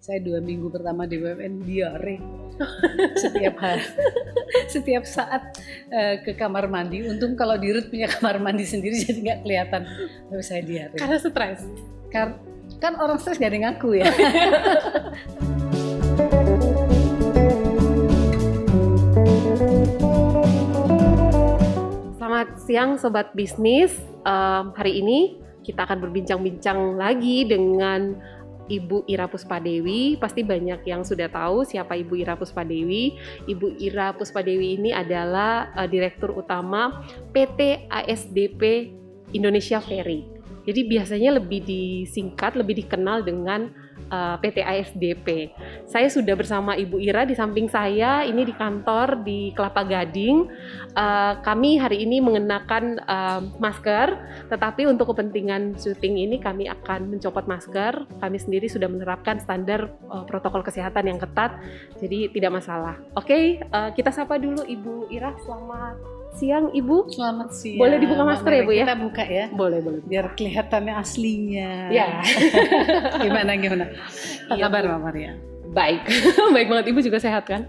Saya 2 minggu pertama di BUMN diare setiap hari, setiap saat ke kamar mandi. Untung kalau di Rut punya kamar mandi sendiri jadi nggak kelihatan. Tapi saya diare. Karena stres. Kan orang stres gak ada yang ngaku ya. Selamat siang Sobat Bisnis. Hari ini kita akan berbincang-bincang lagi dengan Ibu Ira Puspadewi. Pasti banyak yang sudah tahu siapa Ibu Ira Puspadewi. Ibu Ira Puspadewi ini adalah Direktur Utama PT ASDP Indonesia Ferry. Jadi biasanya lebih disingkat, lebih dikenal dengan PT ASDP. Saya sudah bersama Ibu Ira di samping saya, ini di kantor di Kelapa Gading. Kami hari ini mengenakan masker, tetapi untuk kepentingan syuting ini kami akan mencopot masker. Kami sendiri sudah menerapkan standar protokol kesehatan yang ketat, jadi tidak masalah. Oke, kita sapa dulu Ibu Ira. Selamat siang Ibu. Selamat siang. Boleh dibuka masker ya Bu ya? Kita buka ya. Boleh. Biar kelihatannya aslinya. Ya. Gimana? Apa Iya, kabar Bu. Mbak Maria? Baik, baik banget. Ibu juga sehat kan?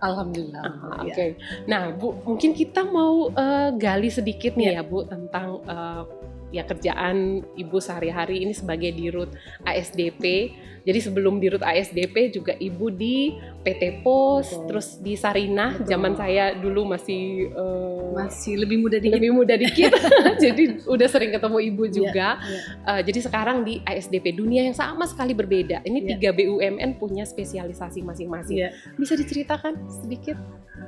Alhamdulillah. Oke. Nah Bu, mungkin kita mau gali sedikit nih ya Bu tentang kerjaan Ibu sehari-hari ini sebagai Dirut ASDP. Jadi sebelum Dirut ASDP juga Ibu di PT Pos, Betul. terus di Sarinah. Betul. Zaman saya dulu masih lebih muda dikit. lebih muda dikit. Jadi udah sering ketemu Ibu juga. Iya. Jadi sekarang di ASDP, dunia yang sama sekali berbeda. Ini Iya. 3 BUMN punya spesialisasi masing-masing. Iya. Bisa diceritakan sedikit?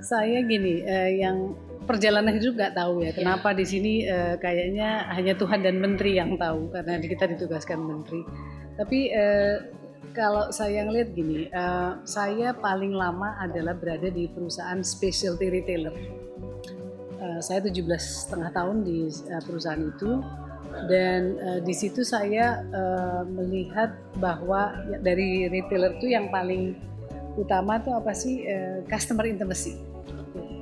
Saya gini, yang perjalanan hidup nggak tahu ya. Kenapa di sini kayaknya hanya Tuhan dan Menteri yang tahu karena kita ditugaskan Menteri. Tapi kalau saya ngeliat gini, saya paling lama adalah berada di perusahaan specialty retailer. Saya 17,5 tahun di perusahaan itu, dan di situ saya melihat bahwa dari retailer itu yang paling utama tuh apa sih? Customer intimacy.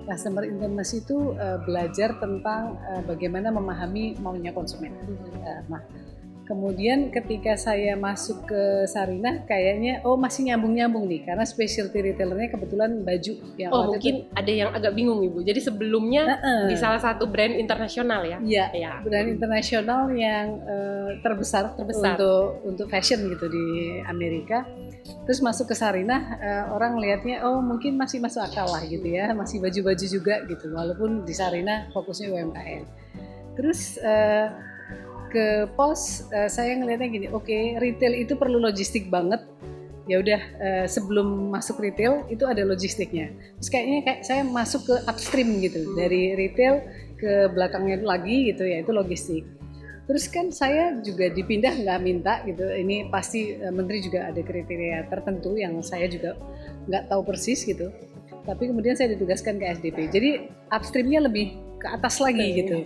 Customer intimacy itu belajar tentang bagaimana memahami maunya konsumen. Nah, kemudian ketika saya masuk ke Sarinah, kayaknya masih nyambung-nyambung nih, karena specialty retailernya kebetulan baju. Yang Mungkin ada yang agak bingung Ibu. Jadi sebelumnya di salah satu brand internasional ya? Iya, brand internasional yang terbesar untuk fashion gitu di Amerika. Terus masuk ke Sarinah, orang lihatnya mungkin masih masuk akal lah gitu ya, masih baju-baju juga gitu, walaupun di Sarinah fokusnya UMKM. Terus ke Pos, saya ngelihatnya gini, oke, retail itu perlu logistik banget. Ya udah, sebelum masuk retail itu ada logistiknya. Terus kayaknya saya masuk ke upstream gitu, dari retail ke belakangnya lagi gitu ya, itu logistik. Terus kan saya juga dipindah nggak minta gitu, ini pasti Menteri juga ada kriteria tertentu yang saya juga nggak tahu persis gitu. Tapi kemudian saya ditugaskan ke SDP, jadi upstreamnya lebih ke atas lagi gitu.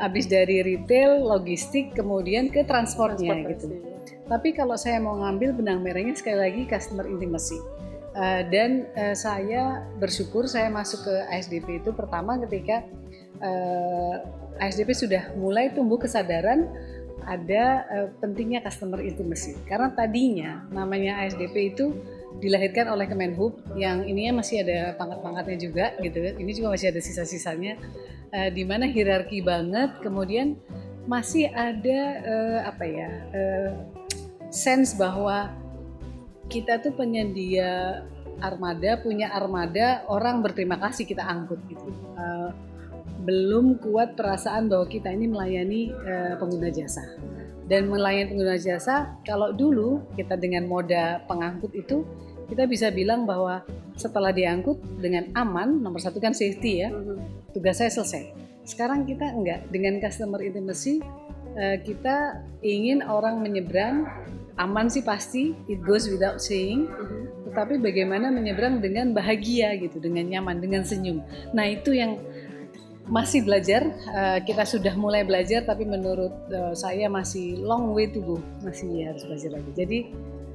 Habis dari retail, logistik, kemudian ke transportnya gitu. Tapi kalau saya mau ngambil benang merahnya sekali lagi customer intimacy. Dan saya bersyukur saya masuk ke ASDP itu pertama ketika ASDP sudah mulai tumbuh kesadaran ada pentingnya customer intimacy. Karena tadinya namanya ASDP itu dilahirkan oleh Kemenhub yang ininya masih ada pangkat-pangkatnya juga gitu. Ini juga masih ada sisa-sisanya, di mana hierarki banget. Kemudian masih ada sense bahwa kita tuh penyedia armada, punya armada, orang berterima kasih kita angkut gitu. Belum kuat perasaan bahwa kita ini melayani pengguna jasa. Dan melayani pengguna jasa, kalau dulu kita dengan moda pengangkut itu, kita bisa bilang bahwa setelah diangkut dengan aman, nomor satu kan safety ya, tugas saya selesai. Sekarang kita enggak, dengan customer intimacy, kita ingin orang menyeberang, aman sih pasti, it goes without saying, tetapi bagaimana menyeberang dengan bahagia gitu, dengan nyaman, dengan senyum. Nah itu yang masih belajar, kita sudah mulai belajar, tapi menurut saya masih long way to go, masih harus belajar lagi. Jadi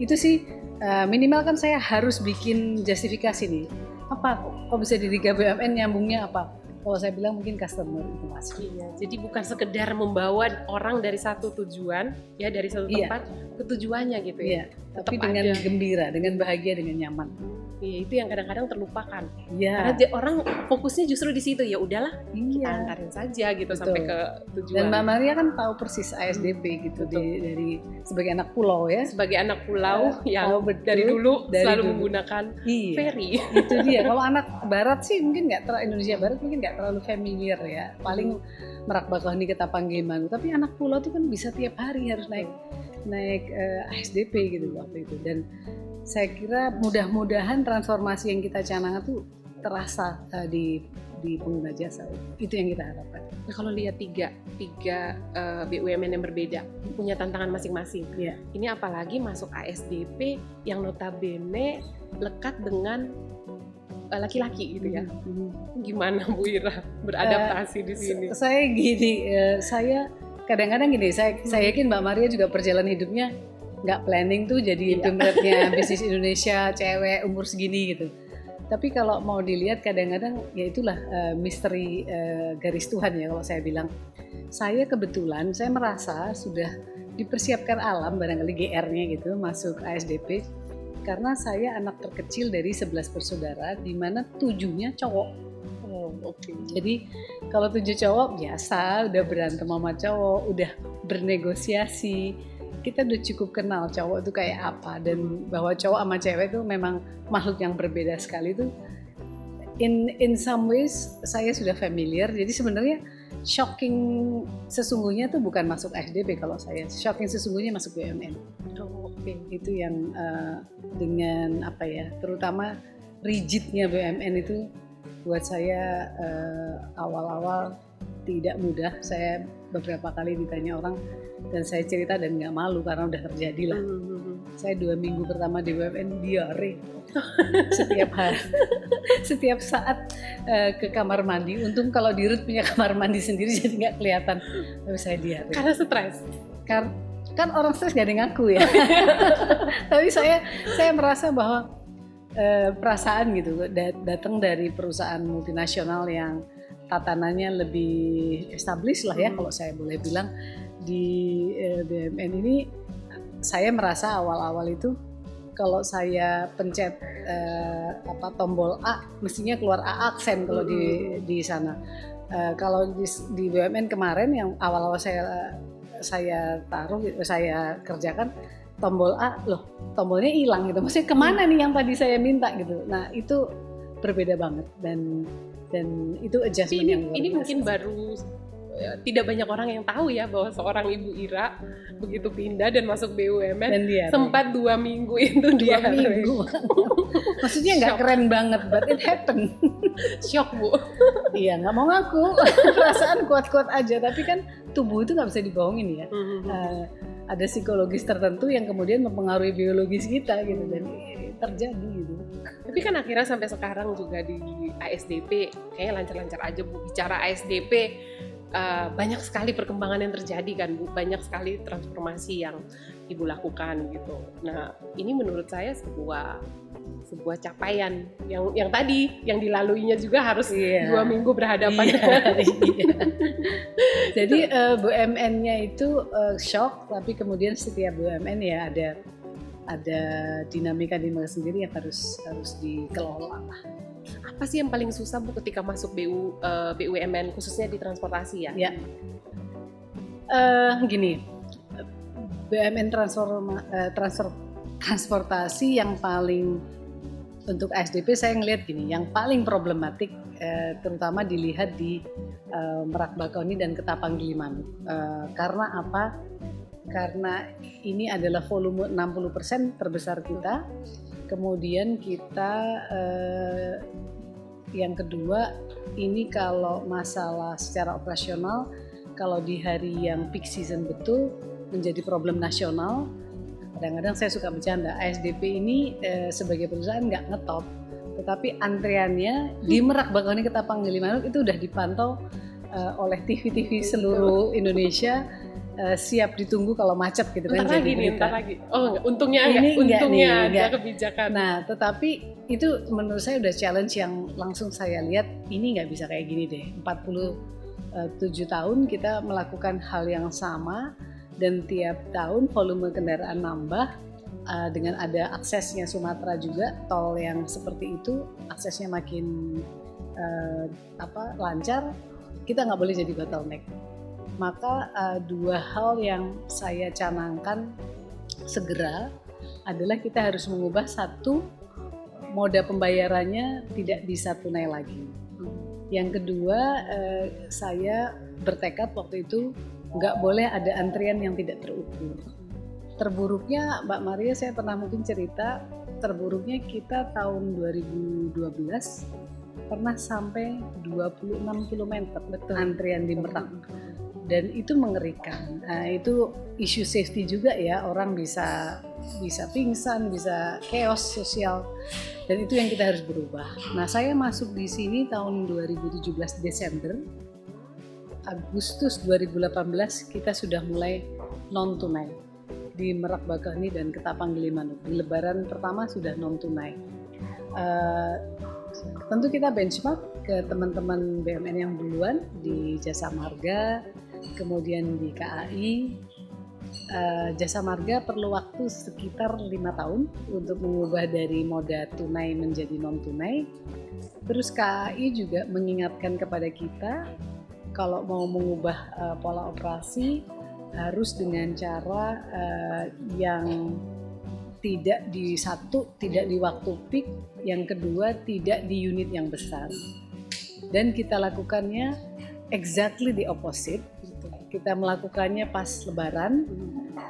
itu sih minimal kan saya harus bikin justifikasi nih, apa kok bisa di 3 BUMN nyambungnya apa? Kalau saya bilang mungkin customer itu masuk. Iya, jadi bukan sekedar membawa orang dari satu tujuan, ya dari satu tempat ke tujuannya gitu ya. Iya, tapi dengan gembira, dengan bahagia, dengan nyaman. Iya, itu yang kadang-kadang terlupakan. Iya. Karena orang fokusnya justru di situ, ya udahlah, kita antarin saja gitu. Betul. Sampai ke tujuan. Dan Mbak Maria kan tahu persis ASDP gitu dari sebagai anak pulau ya. Sebagai anak pulau yang dari dulu selalu menggunakan ferry. Itu dia. Kalau anak barat sih mungkin Indonesia Barat mungkin nggak terlalu familiar ya. Paling Merak Bakauheni ke Tapanggiman. Tapi anak pulau tuh kan bisa tiap hari harus naik ASDP gitu waktu itu. Dan saya kira mudah-mudahan transformasi yang kita canangkan tuh terasa di pengguna jasa. Itu yang kita harapkan. Nah, kalau lihat tiga BUMN yang berbeda punya tantangan masing-masing. Yeah. Ini apalagi masuk ASDP yang notabene lekat dengan laki-laki gitu ya. Gimana Bu Ira beradaptasi di sini? Saya kadang-kadang gini, saya yakin Mbak Maria juga perjalanan hidupnya nggak planning tuh jadi pemerintahnya bisnis Indonesia cewek umur segini gitu. Tapi kalau mau dilihat kadang-kadang ya itulah misteri garis Tuhan ya kalau saya bilang. Saya kebetulan saya merasa sudah dipersiapkan alam barangkali GR-nya gitu masuk ASDP karena saya anak terkecil dari 11 bersaudara di mana 7-nya cowok. Jadi kalau 7 cowok biasa udah berantem sama cowok, udah bernegosiasi. Kita udah cukup kenal cowok itu kayak apa dan bahwa cowok sama cewek itu memang makhluk yang berbeda sekali itu. In some ways saya sudah familiar. Jadi sebenarnya shocking sesungguhnya tuh bukan masuk ASDP kalau saya. Shocking sesungguhnya masuk BUMN. Itu yang dengan apa ya, terutama rigidnya BUMN itu buat saya awal-awal tidak mudah. Saya beberapa kali ditanya orang dan saya cerita dan nggak malu karena udah terjadi lah. Saya 2 minggu pertama di BUMN diare setiap hari, setiap saat ke kamar mandi. Untung kalau di Rut punya kamar mandi sendiri jadi nggak kelihatan. Tapi saya diare. Karena stres. Kan orang stres gak ada yang ngaku ya. Tapi saya merasa bahwa perasaan gitu datang dari perusahaan multinasional yang tatanannya lebih established lah ya kalau saya boleh bilang di BUMN ini. Saya merasa awal-awal itu kalau saya pencet tombol A mestinya keluar A aksen kalau di sana. Kalau di BUMN kemarin yang awal-awal saya kerjakan tombol A, loh tombolnya hilang gitu. Maksudnya kemana nih yang tadi saya minta gitu. Nah itu berbeda banget dan itu adjustment yang luar biasa. Ini mungkin baru tidak banyak orang yang tahu ya bahwa seorang Ibu Ira begitu pindah dan masuk BUMN dan sempat 2 minggu itu 2 minggu. Maksudnya nggak keren banget, but it happened. Shock Bu. Iya nggak mau ngaku, perasaan kuat-kuat aja, tapi kan tubuh itu nggak bisa dibohongin ya. Ada psikologis tertentu yang kemudian mempengaruhi biologis kita gitu dan terjadi gitu. Tapi kan akhirnya sampai sekarang juga di ASDP kayaknya lancar-lancar aja Bu. Bicara ASDP banyak sekali perkembangan yang terjadi kan Bu, banyak sekali transformasi yang Ibu lakukan gitu. Nah ini menurut saya sebuah capaian yang tadi yang dilaluinya juga harus 2 minggu berhadapan. Jadi BUMN-nya itu shock, tapi kemudian setiap BUMN ya ada dinamika sendiri yang harus dikelola. Apa sih yang paling susah Bu ketika masuk BUMN khususnya di transportasi ya? Ya. Gini, BUMN transportasi yang paling untuk ASDP saya ngelihat gini, yang paling problematik terutama dilihat di Merak Bakauheni dan Ketapang-Gilimanuk. Karena apa? Karena ini adalah volume 60% terbesar kita. Kemudian kita yang kedua ini kalau masalah secara operasional kalau di hari yang peak season betul menjadi problem nasional. Kadang-kadang saya suka bercanda, ASDP ini sebagai perusahaan nggak ngetop, tetapi antriannya di Merak Bakauheni Ketapang-Gilimanuk itu udah dipantau oleh TV-TV seluruh Indonesia siap ditunggu kalau macet gitu kan. Entar lagi. Oh, enggak. Untungnya ada kebijakan. Nah, tetapi itu menurut saya udah challenge yang langsung saya lihat ini nggak bisa kayak gini deh. 47 tahun kita melakukan hal yang sama dan tiap tahun volume kendaraan nambah. Dengan ada aksesnya Sumatera juga, tol yang seperti itu aksesnya makin lancar, kita nggak boleh jadi bottleneck. Maka dua hal yang saya canangkan segera adalah kita harus mengubah satu, moda pembayarannya tidak bisa tunai lagi. Yang kedua, saya bertekad waktu itu nggak boleh ada antrian yang tidak terukur. Terburuknya Mbak Maria, saya pernah mungkin cerita, terburuknya kita tahun 2012 pernah sampai 26 km antrian di Merak. Dan itu mengerikan. Nah, itu isu safety juga ya, orang bisa pingsan, bisa chaos sosial. Dan itu yang kita harus berubah. Nah, saya masuk di sini tahun 2017 Desember. Agustus 2018 kita sudah mulai non tunai di Merak Bakaheni dan Ketapang Gilimanuk. Di Lebaran pertama sudah non tunai. Tentu kita benchmark ke teman-teman BUMN yang duluan di Jasa Marga, kemudian di KAI. Jasa Marga perlu waktu sekitar 5 tahun untuk mengubah dari moda tunai menjadi non tunai. Terus KAI juga mengingatkan kepada kita kalau mau mengubah pola operasi harus dengan cara yang tidak tidak di waktu peak, yang kedua tidak di unit yang besar. Dan kita lakukannya exactly the opposite. Kita melakukannya pas Lebaran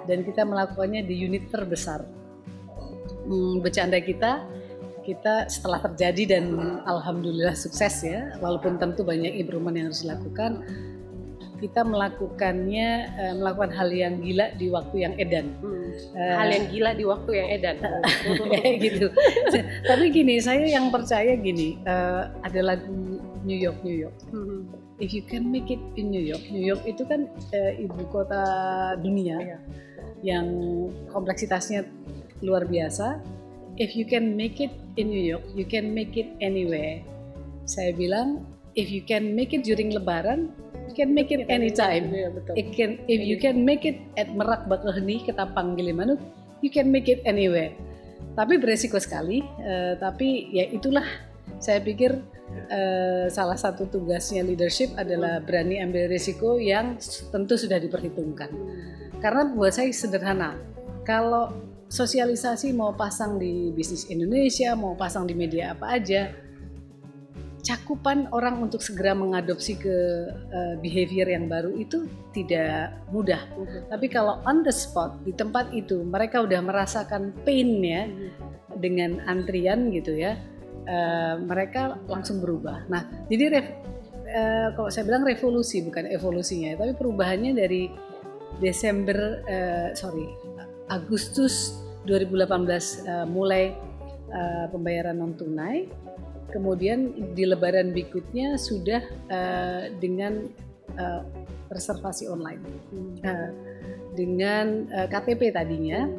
dan kita melakukannya di unit terbesar. Bercanda kita setelah terjadi dan alhamdulillah sukses ya, walaupun tentu banyak improvement yang harus dilakukan, kita melakukan hal yang gila di waktu yang edan. Hal yang gila di waktu yang edan. Kayak gitu. Tapi gini, saya yang percaya gini, ada lagu New York. If you can make it in New York itu kan ibu kota dunia yang kompleksitasnya luar biasa. If you can make it in New York, you can make it anywhere. Saya bilang, if you can make it during Lebaran, you can make it anytime. If you can make it at Merak Bakaheni, Ketapang Gilimanuk, you can make it anywhere. Tapi beresiko sekali. Tapi ya itulah, saya pikir salah satu tugasnya leadership adalah berani ambil risiko yang tentu sudah diperhitungkan. Karena buat saya sederhana. Kalau sosialisasi mau pasang di Bisnis Indonesia, mau pasang di media apa aja, cakupan orang untuk segera mengadopsi ke behavior yang baru itu tidak mudah. Tapi kalau on the spot di tempat itu mereka udah merasakan pain-nya dengan antrian gitu ya, mereka langsung berubah. Nah, jadi kalau saya bilang revolusi bukan evolusinya, tapi perubahannya dari Agustus 2018 mulai pembayaran non tunai. Kemudian di Lebaran berikutnya sudah dengan reservasi online, dengan KTP tadinya.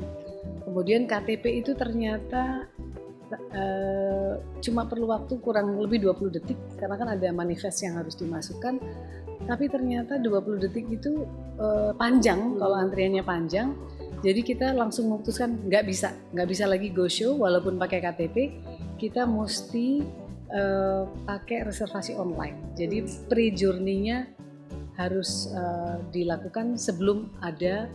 Kemudian KTP itu ternyata cuma perlu waktu kurang lebih 20 detik karena kan ada manifest yang harus dimasukkan. Tapi ternyata 20 detik itu panjang kalau antriannya panjang. Jadi kita langsung memutuskan nggak bisa lagi go show walaupun pakai KTP, kita mesti pakai reservasi online. Jadi pre-journey-nya harus dilakukan sebelum ada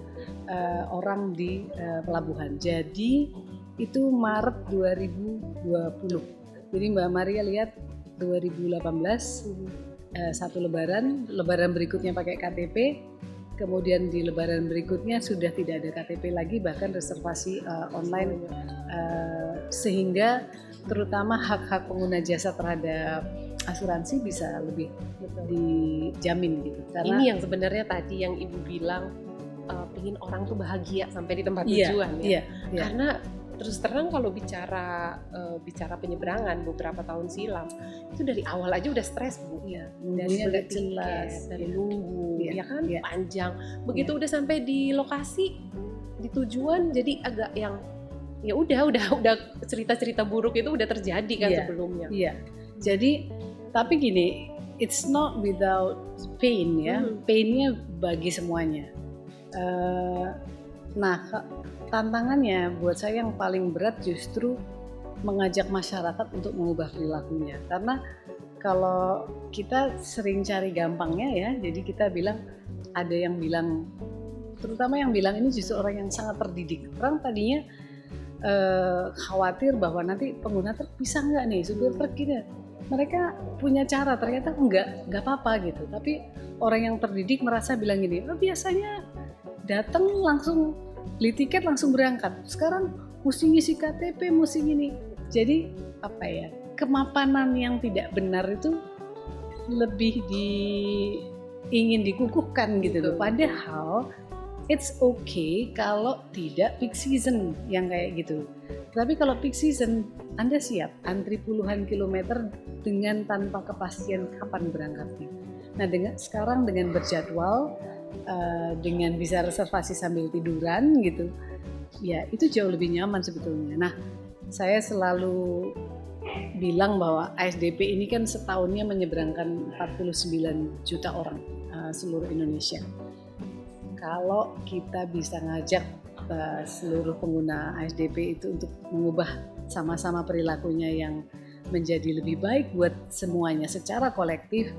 orang di pelabuhan. Jadi itu Maret 2020. Jadi Mbak Maria lihat 2018 satu lebaran berikutnya pakai KTP. Kemudian di Lebaran berikutnya sudah tidak ada KTP lagi, bahkan reservasi online, sehingga terutama hak-hak pengguna jasa terhadap asuransi bisa lebih dijamin gitu. Karena ini yang sebenarnya tadi yang Ibu bilang, ingin orang tuh bahagia sampai di tempat tujuan ya. Karena terus terang kalau bicara penyeberangan beberapa tahun silam itu dari awal aja udah stres Bu. Iya, Dari nunggunya beli nggak jelas, tiket, dari iya. nunggu, Iya, ya kan iya. panjang. Begitu udah sampai di lokasi, di tujuan, jadi agak yang ya udah cerita-cerita buruk itu udah terjadi kan Iya. sebelumnya. Iya. Jadi tapi gini, it's not without pain ya. Painnya bagi semuanya. Nah, tantangannya buat saya yang paling berat justru mengajak masyarakat untuk mengubah perilakunya. Karena kalau kita sering cari gampangnya ya, jadi kita bilang, ada yang bilang, terutama yang bilang ini justru orang yang sangat terdidik. Orang tadinya khawatir bahwa nanti pengguna truk bisa nggak nih, supir truk gitu. Mereka punya cara, ternyata nggak apa-apa gitu. Tapi orang yang terdidik merasa bilang gini, oh biasanya datang langsung beli tiket langsung berangkat. Sekarang mesti ngisi KTP, mesti gini. Jadi apa ya, kemapanan yang tidak benar itu lebih ingin dikukuhkan gitu loh. Padahal it's okay kalau tidak peak season yang kayak gitu. Tapi kalau peak season, Anda siap antri puluhan kilometer dengan tanpa kepastian kapan berangkatnya. Nah, sekarang dengan berjadwal, dengan bisa reservasi sambil tiduran gitu, ya itu jauh lebih nyaman sebetulnya. Nah, saya selalu bilang bahwa ASDP ini kan setahunnya menyeberangkan 49 juta orang seluruh Indonesia. Kalau kita bisa ngajak seluruh pengguna ASDP itu untuk mengubah sama-sama perilakunya yang menjadi lebih baik buat semuanya secara kolektif,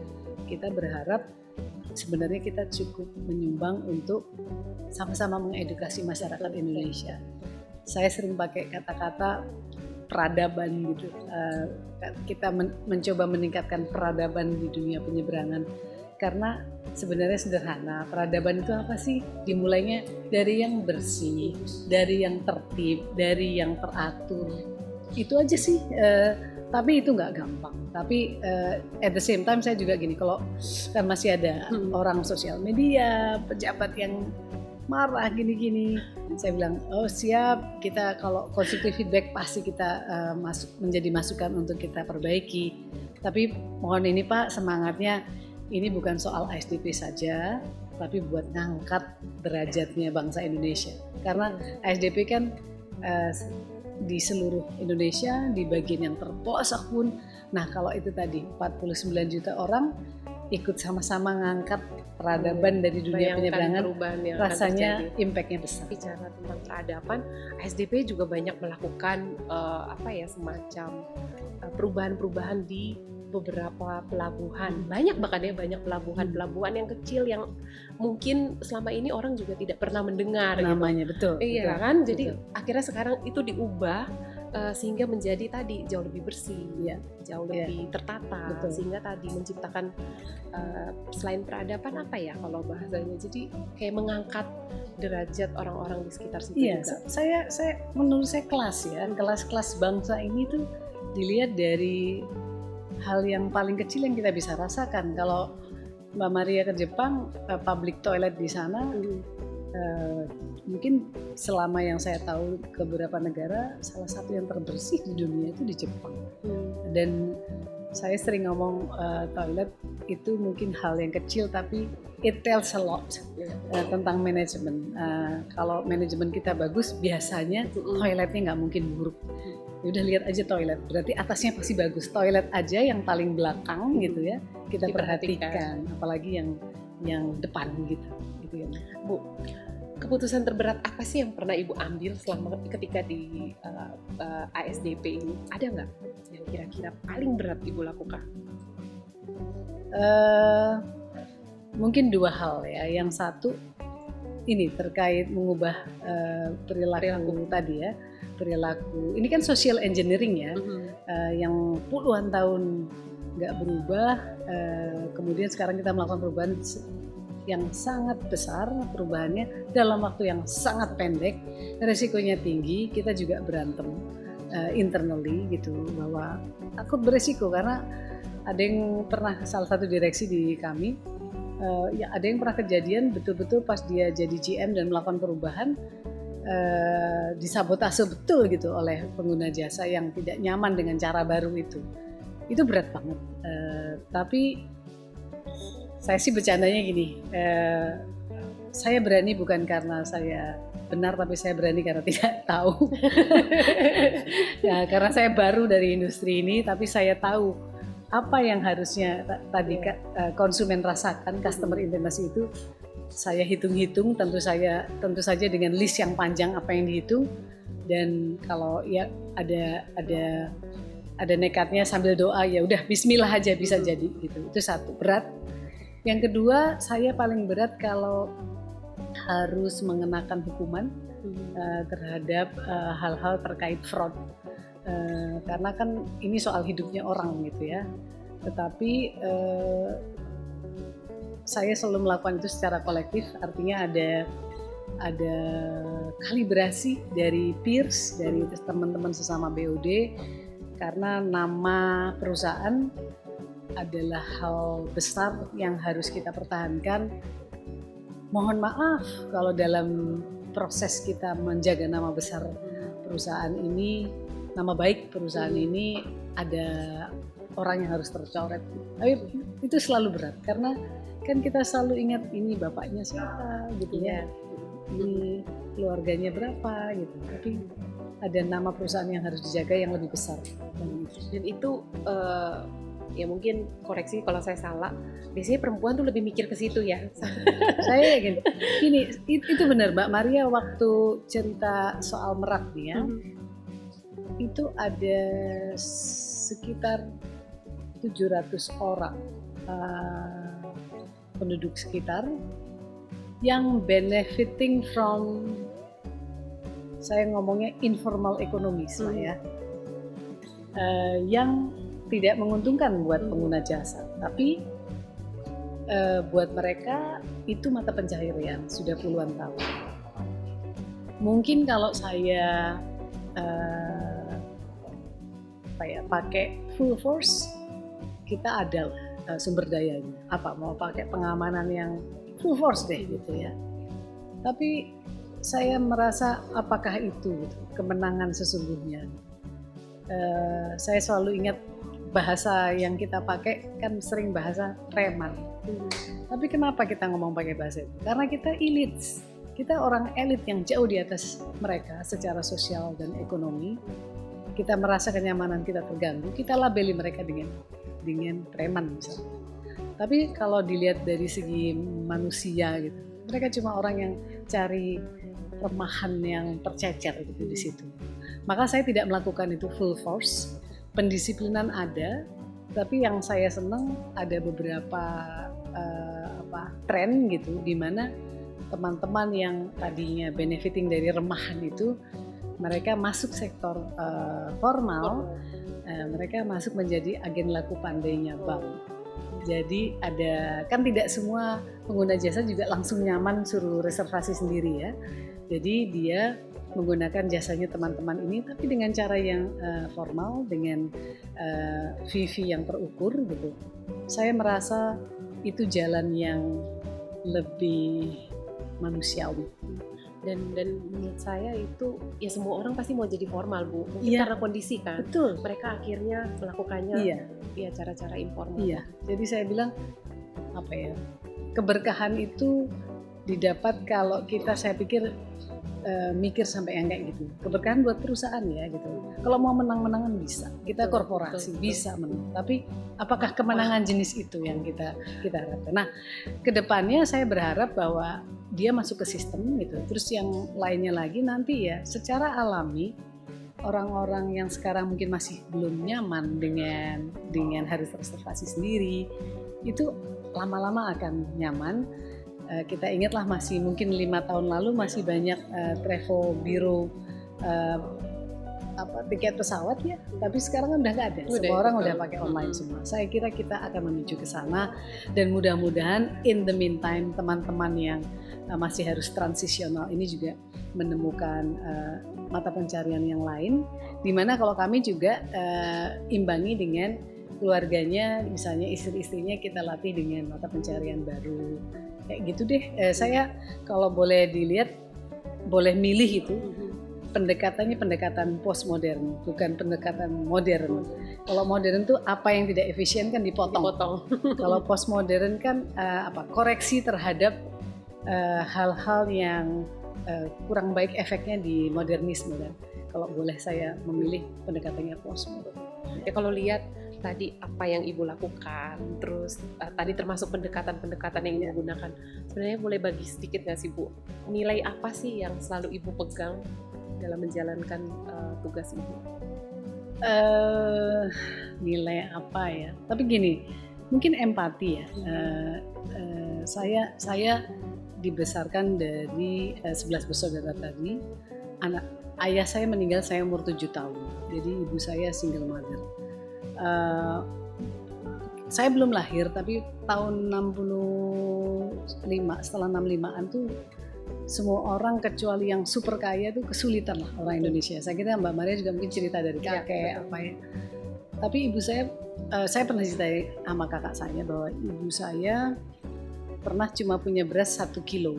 kita berharap sebenarnya kita cukup menyumbang untuk sama-sama mengedukasi masyarakat Indonesia. Saya sering pakai kata-kata peradaban gitu. Kita mencoba meningkatkan peradaban di dunia penyeberangan. Karena sebenarnya sederhana, peradaban itu apa sih? Dimulainya dari yang bersih, dari yang tertib, dari yang teratur. Itu aja sih, tapi itu nggak gampang. Tapi at the same time saya juga gini, kalau kan masih ada orang sosial media, pejabat yang marah gini-gini, saya bilang, oh siap, kita kalau constructive feedback pasti kita menjadi masukan untuk kita perbaiki. Tapi mohon ini Pak, semangatnya ini bukan soal ASDP saja, tapi buat ngangkat derajatnya bangsa Indonesia. Karena ASDP kan di seluruh Indonesia, di bagian yang terpelosok pun, nah kalau itu tadi 49 juta orang ikut sama-sama ngangkat peradaban dari dunia penyeberangan, rasanya impact-nya besar. Bicara tentang peradaban, ASDP juga banyak melakukan semacam perubahan-perubahan di beberapa pelabuhan. Banyak pelabuhan yang kecil yang mungkin selama ini orang juga tidak pernah mendengar namanya gitu. Betul. Iya kan? Jadi akhirnya sekarang itu diubah sehingga menjadi tadi jauh lebih bersih, jauh lebih tertata, sehingga tadi menciptakan selain peradaban apa ya kalau bahasanya, jadi kayak mengangkat derajat orang-orang di sekitar situ juga. Saya menurut saya kelas bangsa ini tuh dilihat dari hal yang paling kecil yang kita bisa rasakan. Kalau Mbak Maria ke Jepang, public toilet di sana mungkin selama yang saya tahu ke beberapa negara, salah satu yang terbersih di dunia itu di Jepang. Dan saya sering ngomong toilet itu mungkin hal yang kecil tapi it tells a lot tentang manajemen. Kalau manajemen kita bagus, biasanya toiletnya nggak mungkin buruk. Udah lihat aja toilet, berarti atasnya pasti bagus. Toilet aja yang paling belakang gitu ya, kita perhatikan, apalagi yang depan gitu ya. Bu, keputusan terberat apa sih yang pernah Ibu ambil selama ketika di ASDP ini? Ada nggak yang kira-kira paling berat Ibu lakukan? Mungkin dua hal ya. Yang satu ini terkait mengubah perilaku tadi ya. Perilaku ini kan social engineering ya, yang puluhan tahun nggak berubah, kemudian sekarang kita melakukan perubahan yang sangat besar, perubahannya dalam waktu yang sangat pendek, resikonya tinggi, kita juga berantem internally gitu, bahwa takut beresiko karena ada yang pernah, salah satu direksi di kami, ada yang pernah kejadian betul-betul pas dia jadi GM dan melakukan perubahan, disabotase betul gitu oleh pengguna jasa yang tidak nyaman dengan cara baru itu berat banget. Tapi saya sih bercandanya gini, saya berani bukan karena saya benar, tapi saya berani karena tidak tahu. Ya, karena saya baru dari industri ini, tapi saya tahu apa yang harusnya tadi konsumen rasakan, customer intimacy itu. Saya hitung-hitung, tentu saja dengan list yang panjang apa yang dihitung, dan kalau ya ada nekatnya sambil doa, ya udah Bismillah aja bisa jadi gitu. Itu satu, berat. Yang kedua, saya paling berat kalau harus mengenakan hukuman terhadap hal-hal terkait fraud, karena kan ini soal hidupnya orang gitu ya. Tetapi saya selalu melakukan itu secara kolektif, artinya ada kalibrasi dari peers, dari teman-teman sesama BOD, karena nama perusahaan adalah hal besar yang harus kita pertahankan. Mohon maaf kalau dalam proses kita menjaga nama besar perusahaan ini, nama baik perusahaan ini, ada orang yang harus tercoret. Tapi itu selalu berat, karena kan kita selalu ingat ini bapaknya siapa gitu ya, ini keluarganya berapa gitu. Tapi ada nama perusahaan yang harus dijaga yang lebih besar. Dan itu ya mungkin koreksi kalau saya salah. Biasanya perempuan tuh lebih mikir ke situ ya. Saya gini, itu benar Mbak Maria, waktu cerita soal Merak nih ya, itu ada sekitar 700 orang penduduk sekitar yang benefiting from, saya ngomongnya informal economy ya, yang tidak menguntungkan buat pengguna jasa, tapi buat mereka itu mata pencaharian sudah puluhan tahun. Mungkin kalau saya pakai full force, kita ada sumber dayanya, mau pakai pengamanan yang full force deh gitu ya. Tapi saya merasa apakah itu gitu, kemenangan sesungguhnya? Saya selalu ingat bahasa yang kita pakai kan sering bahasa preman. Tapi kenapa kita ngomong pakai bahasa itu? Karena kita elites, kita orang elit yang jauh di atas mereka secara sosial dan ekonomi. Kita merasa kenyamanan kita terganggu, kita labeli mereka dengan preman misalnya. Tapi kalau dilihat dari segi manusia gitu, mereka cuma orang yang cari remahan yang tercecer gitu di situ. Maka saya tidak melakukan itu full force. Pendisiplinan ada, tapi yang saya senang ada beberapa tren gitu, di mana teman-teman yang tadinya benefiting dari remahan itu, mereka masuk sektor formal. Mereka masuk menjadi agen laku pandainya bank. Jadi kan tidak semua pengguna jasa juga langsung nyaman suruh reservasi sendiri ya. Jadi dia menggunakan jasanya teman-teman ini, tapi dengan cara yang formal, dengan fee yang terukur gitu. Saya merasa itu jalan yang lebih manusiawi. Dan menurut saya itu ya semua orang pasti mau jadi formal Bu, mungkin karena kondisi kan. Betul. Mereka akhirnya melakukannya ya cara-cara informal. Iya. Jadi saya bilang keberkahan itu didapat kalau kita, saya pikir mikir sampai yang kayak gitu. Keberkahan buat perusahaan ya gitu. Kalau mau menang-menangan bisa, kita korporasi bisa menang. Tapi apakah kemenangan jenis itu yang kita harapkan? Nah, kedepannya saya berharap bahwa dia masuk ke sistem gitu. Terus yang lainnya lagi nanti ya secara alami, orang-orang yang sekarang mungkin masih belum nyaman dengan harus reservasi sendiri, itu lama-lama akan nyaman. Kita ingatlah masih mungkin 5 tahun lalu masih banyak travel bureau tiket pesawat ya, tapi sekarang kan udah nggak ada. Semua orang udah pakai online semua. Saya kira kita akan menuju ke sana, dan mudah-mudahan in the meantime teman-teman yang masih harus transisional ini juga menemukan mata pencarian yang lain, dimana kalau kami juga imbangi dengan keluarganya, misalnya istri-istrinya kita latih dengan mata pencarian baru. Kayak gitu deh. Saya kalau boleh dilihat boleh milih itu, pendekatannya pendekatan postmodern, bukan pendekatan modern. Kalau modern tuh apa yang tidak efisien kan dipotong. Kalau postmodern kan koreksi terhadap hal-hal yang kurang baik efeknya di modernisme kan. Kalau boleh saya memilih pendekatannya postmodern. Ya kalau lihat tadi apa yang Ibu lakukan, terus tadi termasuk pendekatan-pendekatan yang Ibu gunakan, sebenarnya boleh bagi sedikit nggak sih Bu? Nilai apa sih yang selalu Ibu pegang dalam menjalankan tugas Ibu? Nilai apa ya? Tapi gini, mungkin empati ya. Saya dibesarkan dari 11 bersaudara tadi. Ayah saya meninggal saya umur 7 tahun. Jadi ibu saya single mother. Saya belum lahir, tapi tahun 65, setelah 65-an tuh semua orang kecuali yang super kaya tuh kesulitan lah orang Indonesia. Saya kira Mbak Maria juga mungkin cerita dari kakek apa ya. Tapi ibu saya pernah cerita sama kakak saya bahwa ibu saya pernah cuma punya beras 1 kilo.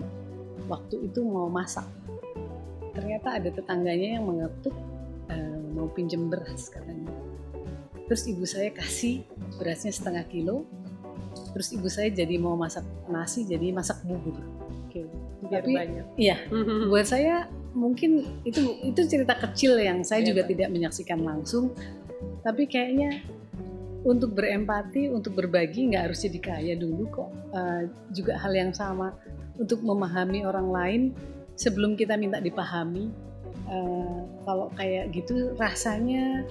Waktu itu mau masak. Ternyata ada tetangganya yang mengetuk mau pinjem beras katanya. Terus ibu saya kasih berasnya 1/2 kilo. Terus ibu saya jadi mau masak nasi, jadi masak bubur. Tapi banyak. Iya, buat saya mungkin itu cerita kecil yang saya juga tidak menyaksikan langsung. Tapi kayaknya untuk berempati, untuk berbagi nggak harus jadi kaya dulu kok. Juga hal yang sama untuk memahami orang lain sebelum kita minta dipahami. Kalau kayak gitu rasanya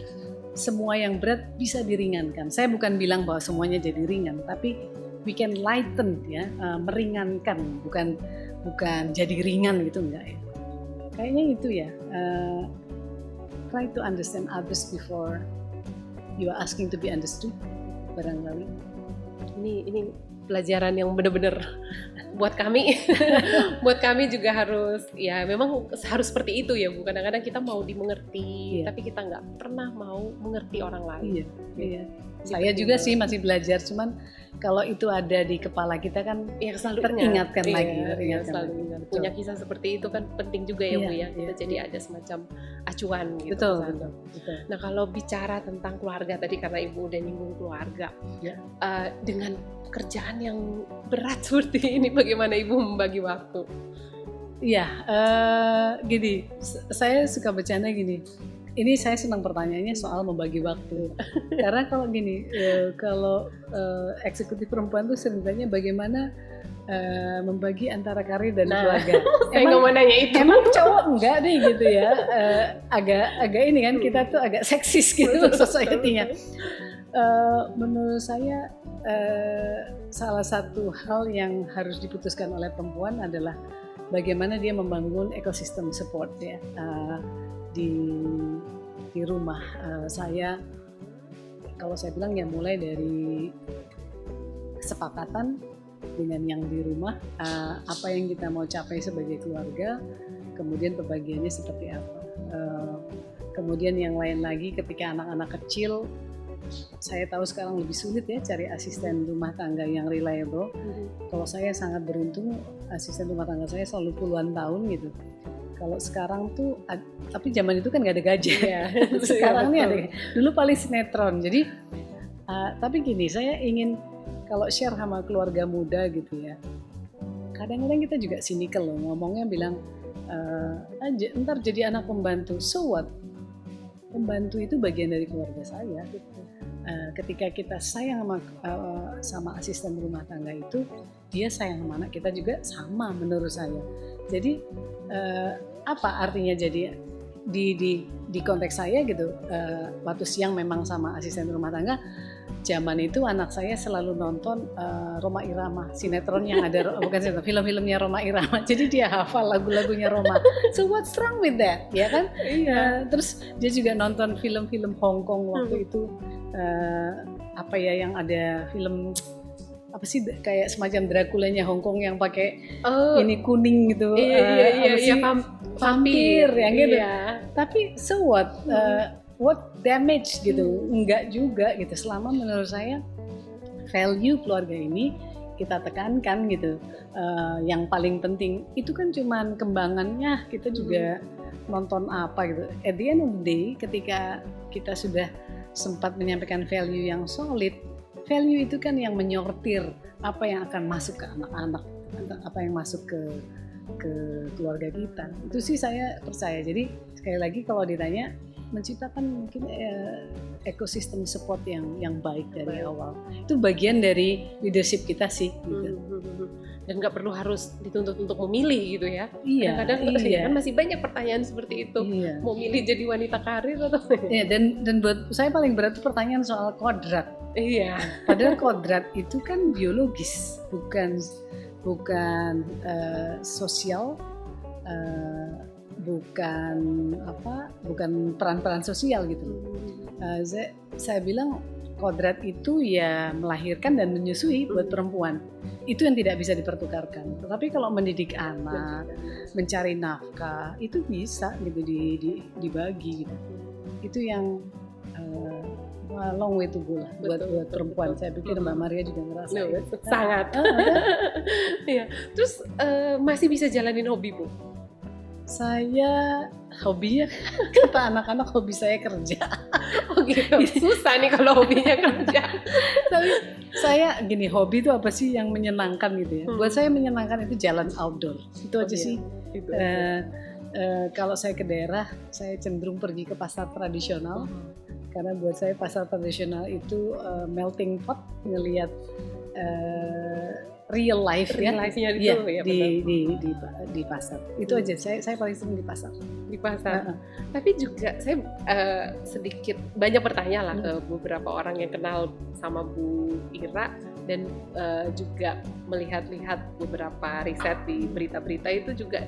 semua yang berat bisa diringankan. Saya bukan bilang bahwa semuanya jadi ringan, tapi we can lighten ya, meringankan, bukan jadi ringan gitu enggak ya. Kayaknya itu ya. Try to understand others before you are asking to be understood. Barangkali. Ini pelajaran yang benar-benar buat kami juga harus ya memang harus seperti itu ya Bu. Kadang-kadang kita mau dimengerti tapi kita nggak pernah mau mengerti orang lain. Iya. Saya juga sih masih belajar, cuman kalau itu ada di kepala kita kan ya selalu teringatkan lagi. Selalu ingat. Punya kisah seperti itu kan penting juga ya Bu ya. Kita jadi ada semacam acuan gitu. Betul. Nah kalau bicara tentang keluarga tadi karena Ibu udah nyinggung keluarga, dengan pekerjaan yang berat seperti ini bagaimana Ibu membagi waktu? Iya, gini, saya suka bercanda gini. Ini saya senang pertanyaannya soal membagi waktu. Karena kalau gini, kalau eksekutif perempuan tuh sebenarnya bagaimana membagi antara karir dan keluarga. Saya nggak mau nanya itu. Emang cowok enggak deh gitu ya. Agak ini kan kita tuh agak seksis gitu society-nya. Menurut saya salah satu hal yang harus diputuskan oleh perempuan adalah bagaimana dia membangun ekosistem support ya. Di rumah saya, kalau saya bilang ya mulai dari kesepakatan dengan yang di rumah, apa yang kita mau capai sebagai keluarga, kemudian pembagiannya seperti apa. Kemudian yang lain lagi ketika anak-anak kecil, saya tahu sekarang lebih sulit ya cari asisten rumah tangga yang reliable. Kalau saya sangat beruntung, asisten rumah tangga saya selalu puluhan tahun gitu. Kalau sekarang tuh, tapi zaman itu kan nggak ada gadget. Sekarang nih ada. Dulu paling sinetron. Jadi, tapi gini, saya ingin kalau share sama keluarga muda gitu ya. Kadang-kadang kita juga cynical loh, ngomongnya bilang, ntar jadi anak pembantu. So what? Pembantu itu bagian dari keluarga saya. Ketika kita sayang sama asisten rumah tangga itu, dia sayang sama anak kita juga sama menurut saya. Jadi apa artinya jadi di konteks saya gitu, waktu siang memang sama asisten rumah tangga, zaman itu anak saya selalu nonton Rhoma Irama, sinetron yang ada bukan sinetron, film-filmnya Rhoma Irama, jadi dia hafal lagu-lagunya Rhoma. So what's wrong with that, ya kan? Terus dia juga nonton film-film Hong Kong waktu itu, apa ya yang ada film apa sih kayak semacam Dracula-nya Hong Kong yang pakai ini kuning gitu, vampir yang gitu. Tapi so what damage gitu? Enggak juga gitu. Selama menurut saya value keluarga ini kita tekankan gitu. Yang paling penting itu kan cuman kembangannya, kita juga nonton apa gitu. At the end of the day, ketika kita sudah sempat menyampaikan value yang solid, value itu kan yang menyortir apa yang akan masuk ke anak-anak, apa yang masuk ke keluarga kita. Itu sih saya percaya. Jadi sekali lagi kalau ditanya, menciptakan mungkin ekosistem support yang baik dari awal. Itu bagian dari leadership kita sih gitu. Dan nggak perlu harus dituntut untuk memilih gitu ya. Iya, kadang-kadang kan masih banyak pertanyaan seperti itu. Iya. Mau milih jadi wanita karir atau Iya, dan buat saya paling berat itu pertanyaan soal kodrat. Iya. Padahal kodrat itu kan biologis, bukan sosial, bukan peran-peran sosial gitu. Saya bilang kodrat itu ya melahirkan dan menyusui buat perempuan. Itu yang tidak bisa dipertukarkan. Tetapi kalau mendidik anak, mencari nafkah, itu bisa gitu dibagi gitu. Itu yang long way to go lah buat perempuan. Saya pikir Mbak Maria juga ngerasain. Sangat. Iya. Terus masih bisa jalanin hobi, Bu? Saya hobinya, kata anak-anak hobi saya kerja. Oh gitu. Susah nih kalau hobinya kerja. Tapi saya gini, hobi itu apa sih yang menyenangkan gitu ya? Buat saya menyenangkan itu jalan outdoor. Itu aja sih. Gitu. Kalau saya ke daerah, saya cenderung pergi ke pasar tradisional. Karena buat saya pasar tradisional itu melting pot, ngelihat real life ya, di pasar. Itu aja, saya paling sering di pasar. Di pasar. Tapi juga saya sedikit banyak bertanya lah ke beberapa orang yang kenal sama Bu Ira, dan juga melihat-lihat beberapa riset di berita-berita itu juga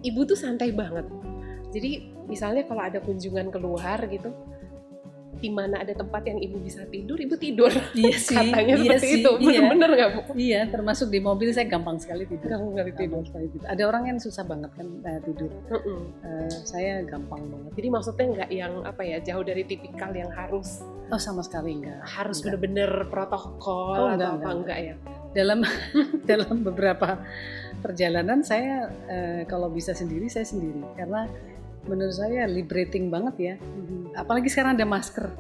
Ibu tuh santai banget. Jadi misalnya kalau ada kunjungan keluar gitu, di mana ada tempat yang Ibu bisa tidur, Ibu tidur. Iya sih. Katanya seperti itu. Benar nggak, Bu? Iya, termasuk di mobil saya gampang sekali tidur. Gampang tidur. Ada orang yang susah banget kan tidur. Saya gampang banget. Jadi maksudnya nggak yang jauh dari tipikal yang harus. Oh, sama sekali enggak. Harus benar-benar protokol enggak ya? Dalam beberapa perjalanan saya kalau bisa sendiri, saya sendiri. Karena menurut saya liberating banget ya. Apalagi sekarang ada masker,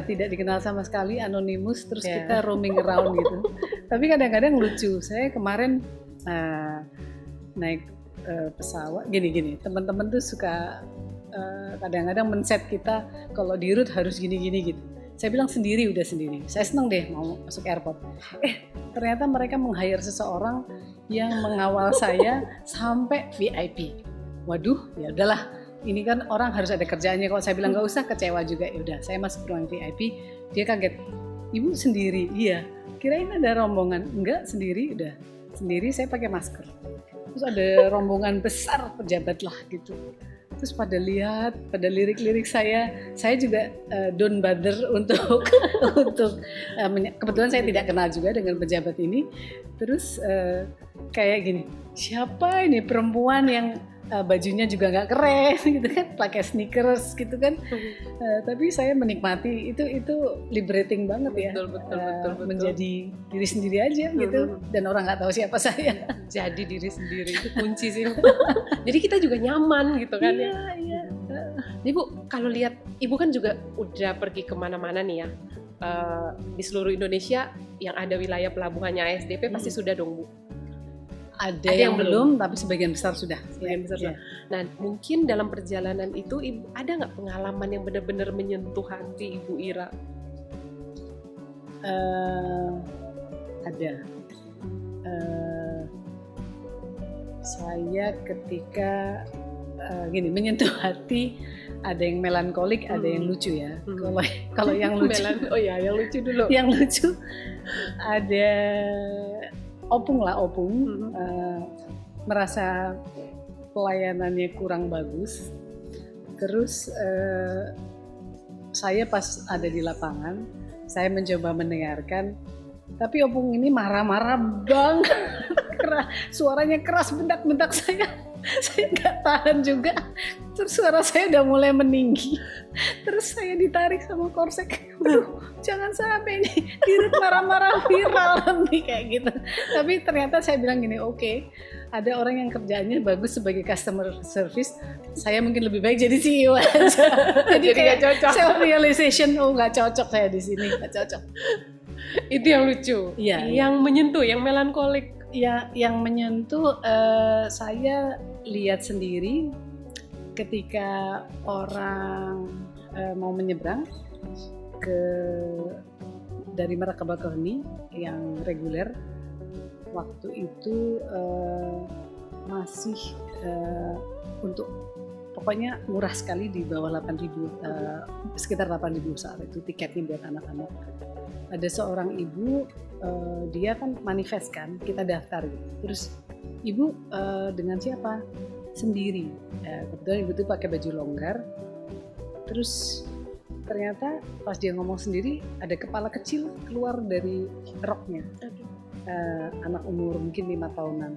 tidak dikenal sama sekali, anonimus, terus kita roaming around gitu. Tapi kadang-kadang lucu. Saya kemarin naik pesawat, gini, teman-teman tuh suka kadang-kadang men-set kita kalau di route harus gini-gini gitu. Saya bilang udah sendiri. Saya seneng deh mau masuk airport. Ternyata mereka meng-hire seseorang yang mengawal saya sampai VIP. Waduh, ya udahlah. Ini kan orang harus ada kerjaannya. Kalau saya bilang nggak usah, kecewa juga. Ya udah, saya masuk ruang VIP. Dia kaget. Ibu sendiri? Iya. Kirain ada rombongan. Enggak, sendiri. Udah sendiri. Saya pakai masker. Terus ada rombongan besar pejabat lah gitu. Terus pada lirik-lirik saya juga don't bother untuk kebetulan saya tidak kenal juga dengan pejabat ini. Terus kayak gini, siapa ini perempuan yang bajunya juga nggak keren gitu kan, pakai sneakers gitu kan. Tapi saya menikmati itu liberating banget ya. Betul. Menjadi diri sendiri aja gitu, dan orang nggak tahu siapa saya. Jadi diri sendiri itu kunci sih. Jadi kita juga nyaman gitu kan. Iya. Nih Bu, kalau lihat Ibu kan juga udah pergi kemana-mana nih ya. Di seluruh Indonesia yang ada wilayah pelabuhannya ASDP pasti sudah dong Bu. Ada yang belum, tapi sebagian besar sudah. Nah, mungkin dalam perjalanan itu Ibu ada nggak pengalaman yang benar-benar menyentuh hati Ibu Ira? Ada. Saya ketika menyentuh hati, ada yang melankolik, ada yang lucu ya. Kalau yang lucu, yang lucu dulu. Yang lucu ada opung. Merasa pelayanannya kurang bagus. Terus saya pas ada di lapangan, saya mencoba mendengarkan, tapi opung ini marah-marah banget. Suaranya keras, bentak-bentak saya nggak tahan juga. Terus suara saya udah mulai meninggi. Terus saya ditarik sama Korsek. Aduh, jangan sampai nih Dirut marah-marah viral nanti kayak gitu. Tapi ternyata saya bilang gini, oke, ada orang yang kerjanya bagus sebagai customer service, saya mungkin lebih baik jadi CEO aja. Jadi kayak cocok. self realization, oh nggak cocok saya di sini, nggak cocok. Itu yang lucu. Iya. Yang menyentuh, yang melankolik. Ya, yang menyentuh saya lihat sendiri ketika orang mau menyeberang dari Merak ke Bakauheni yang reguler, waktu itu masih untuk pokoknya murah sekali, di bawah 8.000, sekitar 8.000 saat itu tiketnya buat anak-anak. Ada seorang ibu, dia kan manifest kan, kita daftar gitu. Terus ibu dengan siapa? Sendiri. Kebetulan ibu itu pakai baju longgar. Terus ternyata pas dia ngomong sendiri, ada kepala kecil keluar dari roknya. Anak umur mungkin 5 tahunan.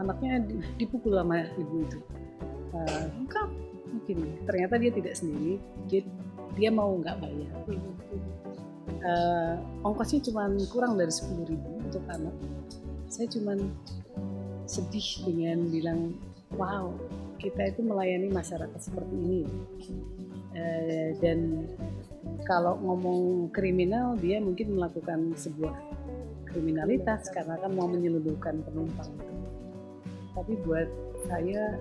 Anaknya dipukul sama ibu itu. Enggak, mungkin. Ternyata dia tidak sendiri. Dia mau nggak bayar. Ongkosnya cuma kurang dari 10.000 untuk anak. Saya cuma sedih dengan bilang, wow, kita itu melayani masyarakat seperti ini. Dan kalau ngomong kriminal, dia mungkin melakukan sebuah kriminalitas karena kan mau menyelundupkan penumpang. Tapi buat saya,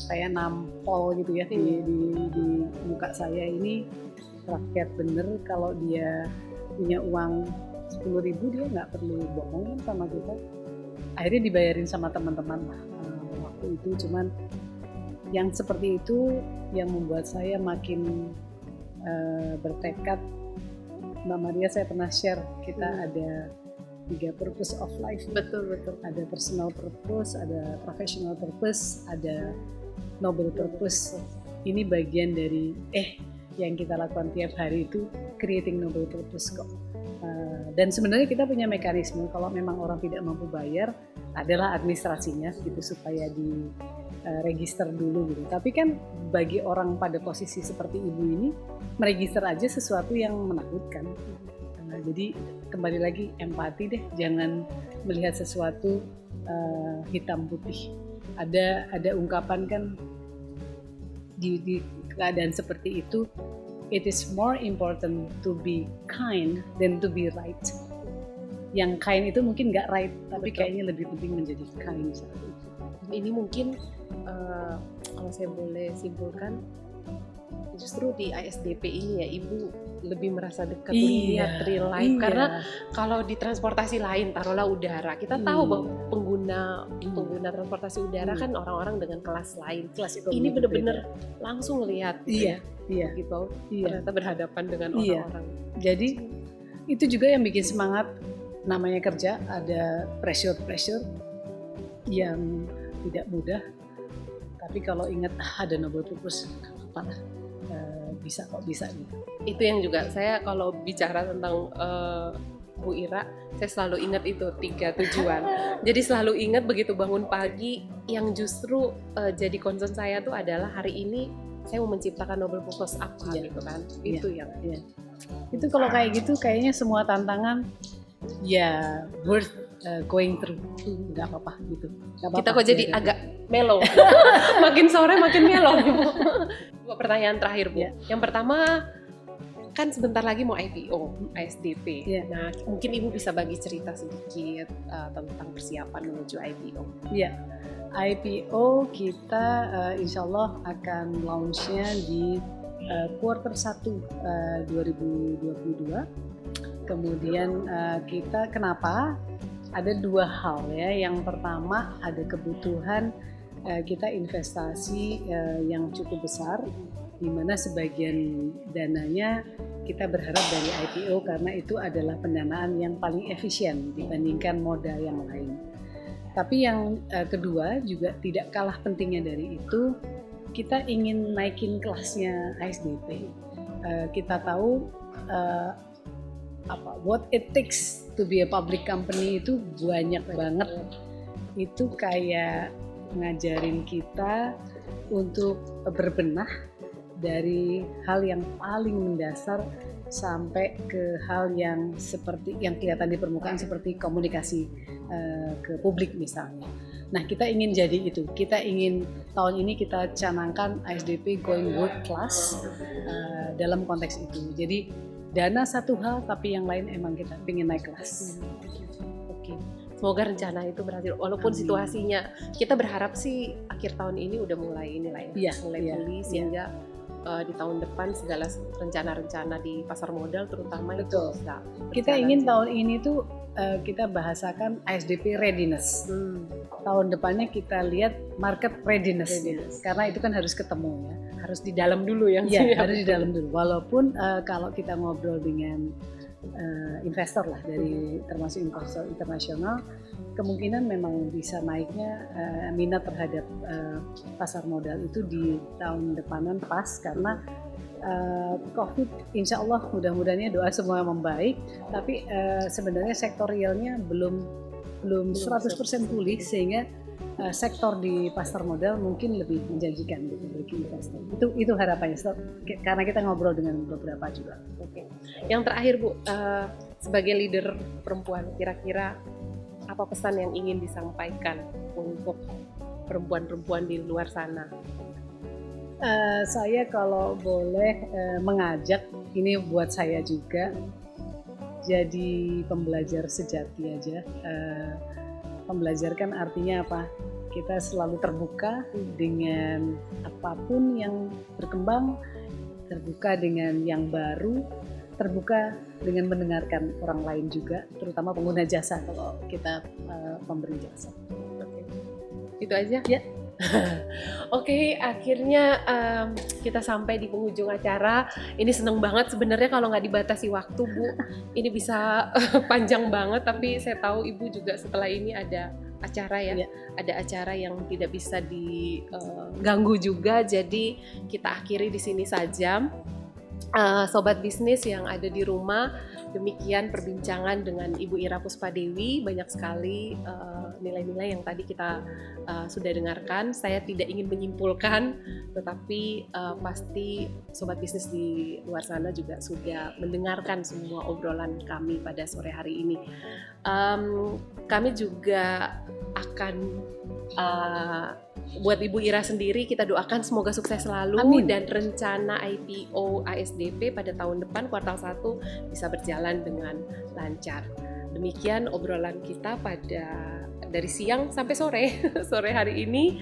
saya nampol gitu ya di muka saya ini, rakyat bener kalau dia punya uang 10.000 dia nggak perlu bohong sama kita. Akhirnya dibayarin sama teman-teman lah waktu itu. Cuman yang seperti itu yang membuat saya makin bertekad. Mbak Maria, saya pernah share, kita ada 3 purpose of life. Betul. Ada personal purpose, ada professional purpose, ada noble purpose. Ini bagian dari yang kita lakukan tiap hari itu creating noble purpose kok. Dan sebenarnya kita punya mekanisme, kalau memang orang tidak mampu bayar, adalah administrasinya gitu supaya di register dulu gitu. Tapi kan bagi orang pada posisi seperti ibu ini, meregister aja sesuatu yang menakutkan. Jadi kembali lagi empati deh, jangan melihat sesuatu hitam putih. Ada ungkapan kan di keadaan seperti itu, it is more important to be kind than to be right. Yang kind itu mungkin nggak right, tapi kayaknya lebih penting menjadi kind saat itu. Ini mungkin kalau saya boleh simpulkan, justru di ASDP ini ya Ibu lebih merasa dekat lihat real life. Karena kalau di transportasi lain, taruhlah udara, kita tahu bahwa pengguna transportasi udara kan orang-orang dengan kelas lain. Ini benar-benar langsung lihat gitu. Ternyata berhadapan dengan orang-orang. Jadi itu juga yang bikin semangat. Namanya kerja, ada pressure yang tidak mudah. Tapi kalau ingat ada noble purpose, apa lah, bisa gitu. Itu yang juga saya kalau bicara tentang Bu Ira, saya selalu ingat itu 3 tujuan. Jadi selalu ingat begitu bangun pagi, yang justru jadi concern saya tuh adalah hari ini saya mau menciptakan noble purpose apa gitu kan. Itu yang. Itu kalau kayak gitu kayaknya semua tantangan ya worth going through. Nggak apa-apa gitu. Kita kok jadi agak melo. Makin sore makin melo. 2 pertanyaan terakhir Bu. Yang pertama, kan sebentar lagi mau IPO ASDP. Nah, mungkin Ibu bisa bagi cerita sedikit tentang persiapan menuju IPO. IPO kita insya Allah akan launch-nya di quarter 1 2022. Kemudian kita kenapa? Ada 2 hal ya. Yang pertama ada kebutuhan kita investasi yang cukup besar, di mana sebagian dananya kita berharap dari IPO karena itu adalah pendanaan yang paling efisien dibandingkan modal yang lain. Tapi yang kedua juga tidak kalah pentingnya dari itu, kita ingin naikin kelasnya ASDP. Kita tahu what it takes to be a public company itu banyak banget. Itu kayak ngajarin kita untuk berbenah dari hal yang paling mendasar sampai ke hal yang seperti yang kelihatan di permukaan seperti komunikasi ke publik misalnya. Nah, kita ingin jadi itu. Kita ingin tahun ini kita canangkan ASDP Going World Class dalam konteks itu. Jadi dana satu hal, tapi yang lain emang kita ingin naik kelas. Oke. Semoga rencana itu berhasil. Walaupun situasinya, kita berharap sih akhir tahun ini udah mulai mulai pulih sehingga di tahun depan segala rencana-rencana di pasar modal terutama itu bisa. Kita ingin tahun ini tuh kita bahasakan ASDP readiness. Tahun depannya kita lihat market readiness. Karena itu kan harus ketemu ya. Harus di dalam dulu yang harus di dalam dulu. Walaupun kalau kita ngobrol dengan investor lah dari termasuk investor internasional, kemungkinan memang bisa naiknya minat terhadap pasar modal itu di tahun depanan pas karena COVID insya Allah mudah-mudahan doa semua membaik, tapi sebenarnya sektor realnya belum 100% pulih sehingga sektor di pasar modal mungkin lebih menjanjikan gitu bagi investor. Itu harapannya karena kita ngobrol dengan beberapa juga. Oke. Yang terakhir Bu, sebagai leader perempuan, kira-kira apa pesan yang ingin disampaikan untuk perempuan-perempuan di luar sana? Saya kalau boleh mengajak, ini buat saya juga jadi pembelajar sejati aja. Pembelajar kan artinya apa? Kita selalu terbuka dengan apapun yang berkembang, terbuka dengan yang baru, terbuka dengan mendengarkan orang lain juga, terutama pengguna jasa kalau kita pemberi jasa. Oke. Itu aja? Ya. Oke, akhirnya kita sampai di penghujung acara. Ini seneng banget sebenarnya kalau nggak dibatasi waktu, Bu. Ini bisa panjang banget, tapi saya tahu Ibu juga setelah ini ada acara ya. Ada acara yang tidak bisa diganggu juga. Jadi kita akhiri di sini saja. Sobat bisnis yang ada di rumah, demikian perbincangan dengan Ibu Ira Puspadewi. Banyak sekali nilai-nilai yang tadi kita sudah dengarkan. Saya tidak ingin menyimpulkan, tetapi pasti sobat bisnis di luar sana juga sudah mendengarkan semua obrolan kami pada sore hari ini. Kami juga akan buat Ibu Ira sendiri kita doakan semoga sukses selalu. Amin. Dan rencana IPO ASDP pada tahun depan kuartal 1 bisa berjalan dengan lancar. Demikian obrolan kita dari siang sampai sore hari ini.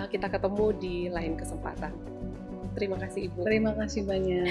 Kita ketemu di lain kesempatan. Terima kasih Ibu. Terima kasih banyak.